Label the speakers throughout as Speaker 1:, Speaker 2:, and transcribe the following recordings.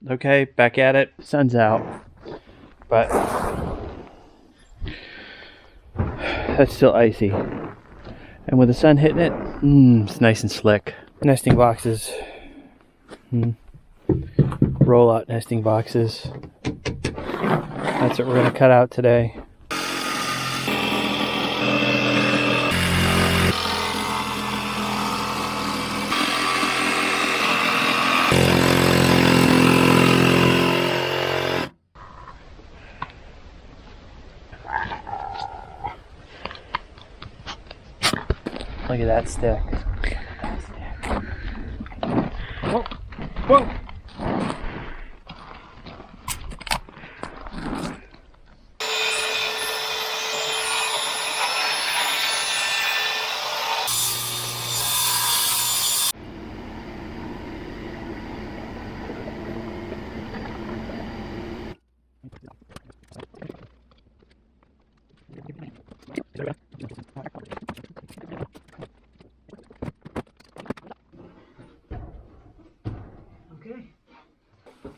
Speaker 1: Okay, back at it. Sun's out, but that's still icy. And with the sun hitting it, it's nice and slick. Nesting boxes. Roll out nesting boxes. That's what we're going to cut out today. Look at that stick. Whoa! Whoa!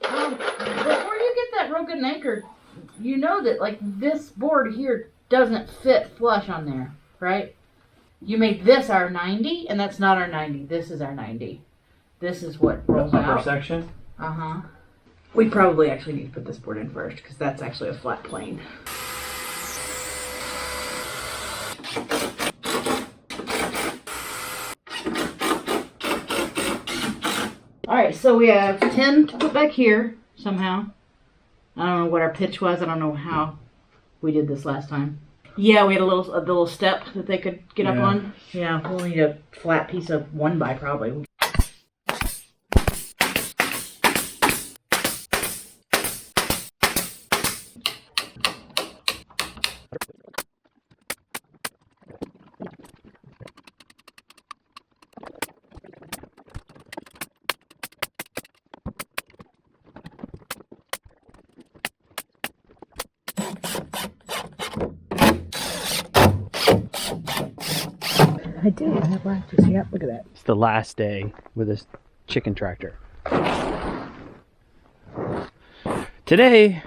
Speaker 2: Before you get that real good anchor, you know that like this board here doesn't fit flush on there, right? You made this our 90, and that's not our 90. This is our 90. This is what rolls
Speaker 1: The upper
Speaker 2: out.
Speaker 1: section?
Speaker 2: Uh-huh. We probably actually need to put this board in first, because that's actually a flat plane. Alright, so we have 10 to put back here somehow. I don't know what our pitch was. I don't know how we did this last time. Yeah, we had a little step that they could get up on. Yeah, we'll need a flat piece of 1x probably. I do. I have latches. Yep, look at that.
Speaker 1: It's the last day with this chicken tractor. Today,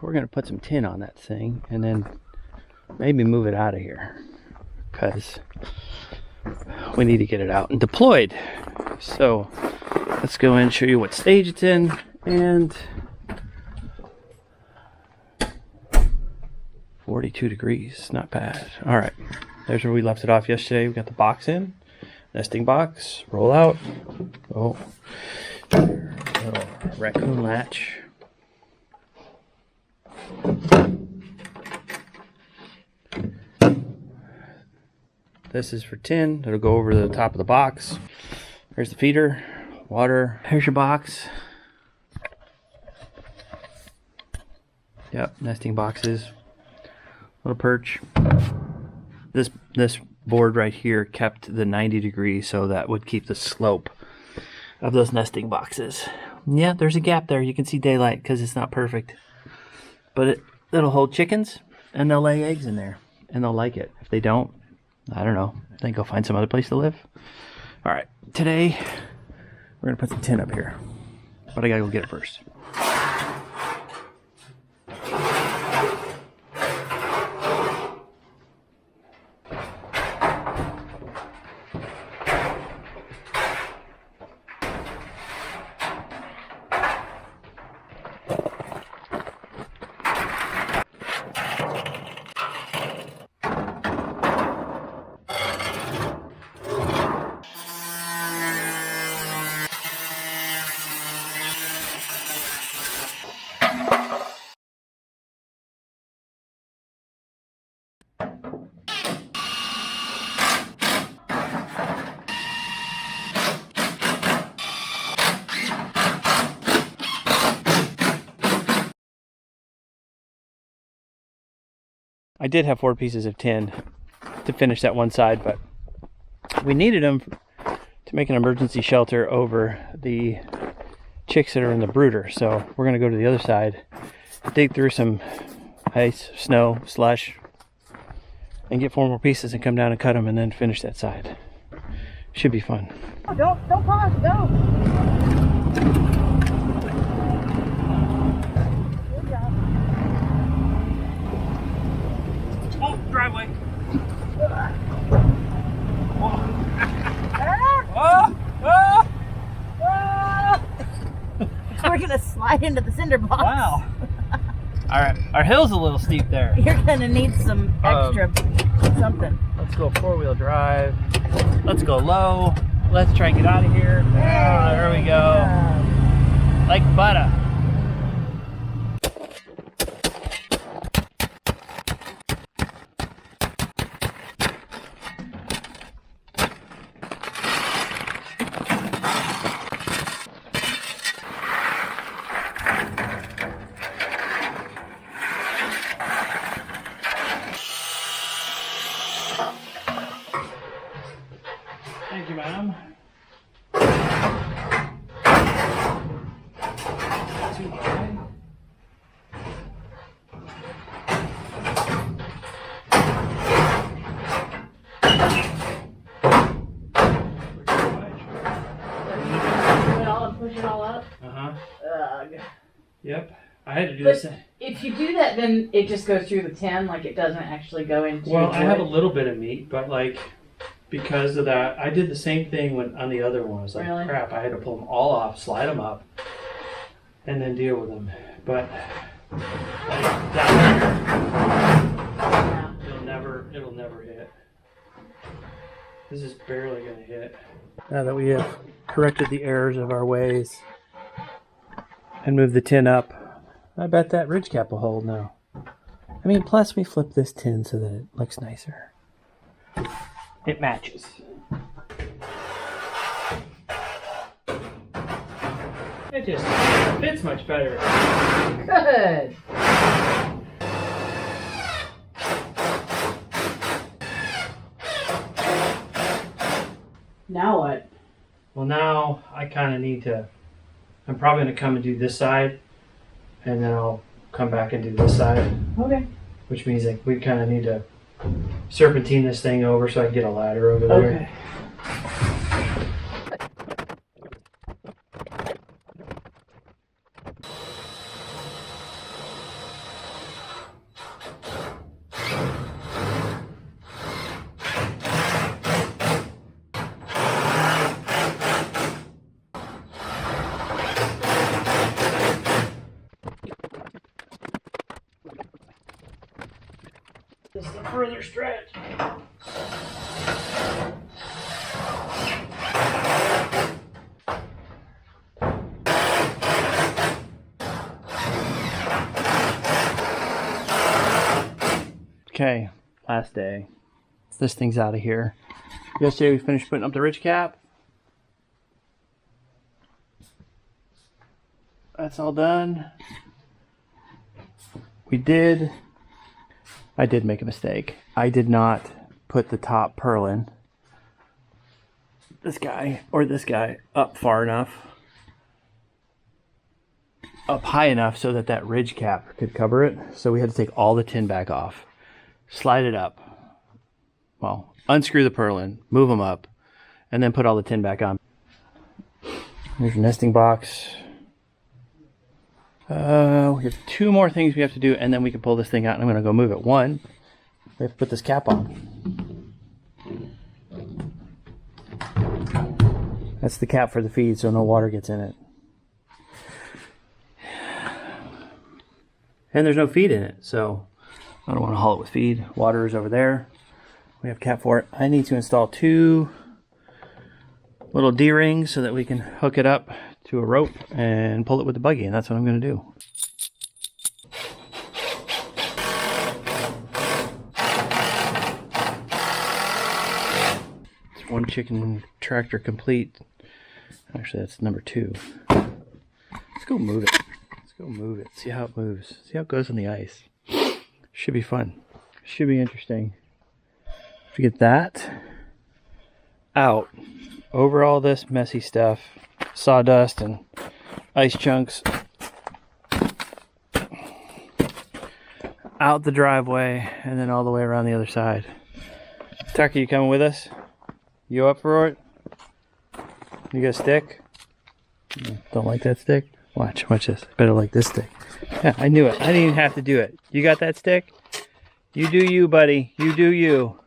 Speaker 1: we're going to put some tin on that thing and then maybe move it out of here because we need to get it out and deployed. So let's go in and show you what stage it's in, and 42 degrees, not bad. All right, there's where we left it off yesterday. We got the box in, nesting box, roll out. Oh, little raccoon latch. This is for tin. It'll go over the top of the box. There's the feeder, water. Here's your box. Yep, nesting boxes. Little perch. This board right here kept the 90 degrees, so that would keep the slope of those nesting boxes. Yeah, there's a gap there. You can see daylight because it's not perfect. But it'll hold chickens, and they'll lay eggs in there, and they'll like it. If they don't, I don't know. Then go find some other place to live. All right, today we're gonna put some tin up here, but I gotta go get it first. I did have 4 pieces of tin to finish that one side, but we needed them to make an emergency shelter over the chicks that are in the brooder. So we're going to go to the other side, dig through some ice, snow, slush, and get 4 more pieces and come down and cut them and then finish that side. Should be fun.
Speaker 2: Oh, don't pause, go. We're gonna slide into the cinder box.
Speaker 1: Wow. Our hill's a little steep there.
Speaker 2: You're gonna need some extra something.
Speaker 1: Let's go 4-wheel drive. Let's go low. Let's try and get out of here. Ah, there we go. Like butter. Thank you, ma'am. Too high.
Speaker 2: Push it all up.
Speaker 1: Yep. I had to do this.
Speaker 2: If you do that, then it just goes through the tin, like it doesn't actually go into.
Speaker 1: Well, I have a little bit of meat, but like because of that, I did the same thing when on the other one. I was like,
Speaker 2: really?
Speaker 1: crap, I had to pull them all off, slide them up, and then deal with them. But that it'll never hit. This is barely gonna hit. Now that we have corrected the errors of our ways and moved the tin up, I bet that ridge cap will hold now. I mean, plus we flipped this tin so that it looks nicer. It matches. It just fits much better.
Speaker 2: Good. Now what?
Speaker 1: Well, now I kind of need to, I'm probably going to come and do this side, and then I'll come back and do this side.
Speaker 2: Okay.
Speaker 1: Which means like we kind of need to serpentine this thing over so I can get a ladder over there.
Speaker 2: Okay.
Speaker 1: Just a further stretch. Okay, last day. This thing's out of here. Yesterday we finished putting up the ridge cap. That's all done. I did make a mistake. I did not put the top purlin, this guy up far enough, up high enough so that that ridge cap could cover it. So we had to take all the tin back off, slide it up, well, unscrew the purlin, move them up, and then put all the tin back on. Here's your nesting box. We have 2 more things we have to do, and then we can pull this thing out, and I'm going to go move it. One, we have to put this cap on. That's the cap for the feed, so no water gets in it. And there's no feed in it, so I don't want to haul it with feed. Water is over there. We have a cap for it. I need to install 2 little D-rings so that we can hook it up to a rope and pull it with the buggy, and that's what I'm going to do. It's 1 chicken tractor complete. Actually, that's number 2. Let's go move it. Let's go move it. See how it moves. See how it goes on the ice. Should be fun. Should be interesting. To get that out over all this messy stuff, sawdust and ice chunks, out the driveway, and then all the way around the other side. Tucker, you coming with us? You up for it? You got a stick? Don't like that stick? Watch this. Better like this stick. Yeah, I knew it. I didn't even have to do it. You got that stick? You do you, buddy. You do you.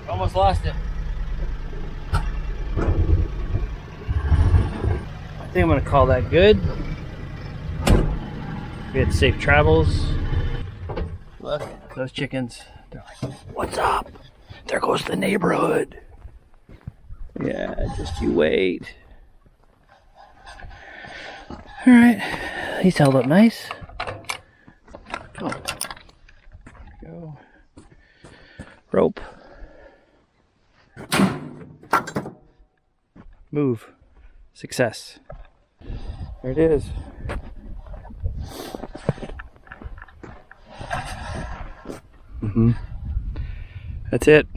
Speaker 1: Almost lost it. I think I'm gonna call that good. We had safe travels. Look, those chickens. They're like, what's up? There goes the neighborhood. Yeah, just you wait. Alright, he's held up nice. Oh. There we go. Rope. Move. Success. There it is. That's it.